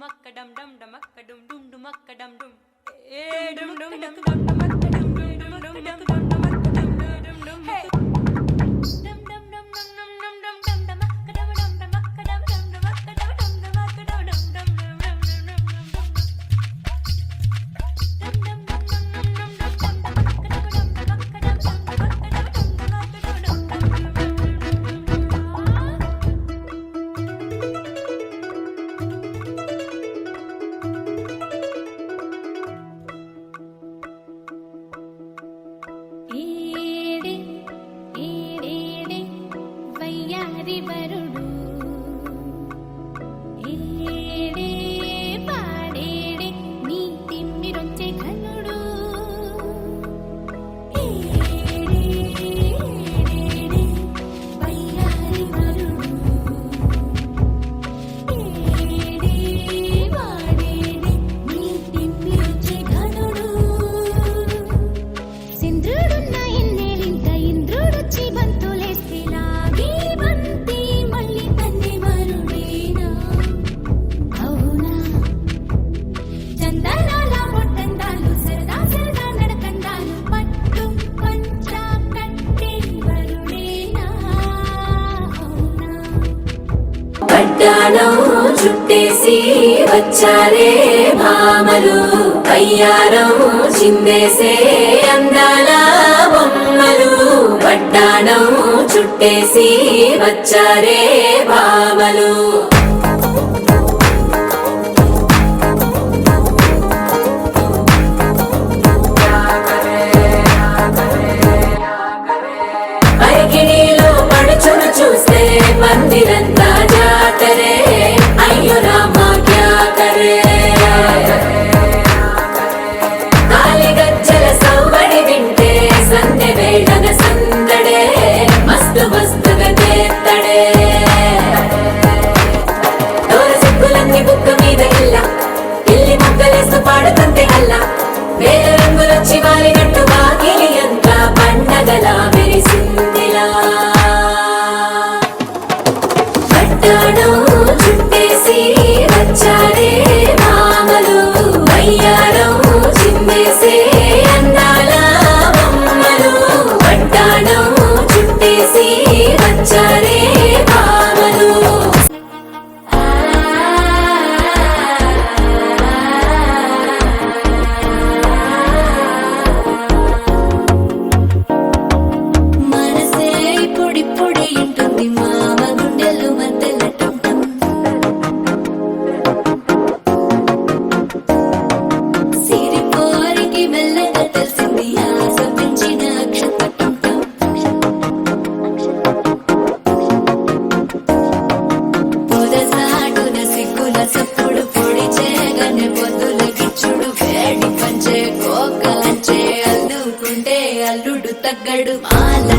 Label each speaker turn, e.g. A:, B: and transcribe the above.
A: dumakadam dum dumakadum dum dumakadam dum dum dum dum dum dumakadam dum dumakadam dum dumakadam dum hey dum dum dum dum dum dum dum dum dumakadam dum dumakadam dum dumakadam dum dumakadam dum dum dum చుట్టేసి వచ్చారే భామలు అయ్యారం చిందేసే అందాల బొమ్మలు వడ్డాణం చుట్టేసి వచ్చారే భామలు పరికిణీలో పడుచును చూస్తే మందిరంతా జాతరే అయ్యో రామా క్యా కరే కాలిగజ్జల సౌవడి వింటే సంధ్య వేళన సందడే మస్తు మస్తుగా చేత్తడే దూర సిగ్గులన్నీ బుక్క మీద ఇల్లి మొగ్గలేస్తూ పాడుతుంటే అల్లా వేల రంగులొచ్చి వాలినట్టు వాకిలి అంతా పండగలా మెరిసిందిలా వడ్డాణం చుట్టేసి వచ్చారే భామలు అయ్యారం చిందేసే అందాల బొమ్మలు వడ్డాణం చుట్టేసి వచ్చారే భామలు మనసే పొడి పొడి ఉంటుంది మామ గుండెలు మధ్యలటం సిరిపోరికి మెల్లగా తెలిసింది ఆశ పెంచిన అక్షతటం పొదసాటున సిగ్గుల సప్పుడు పొడి చేయగానే పొద్దుల గిచ్చుడు వేడి పంచే కోక అంచే అల్లుకుంటే అల్లుడు తగ్గడు మాల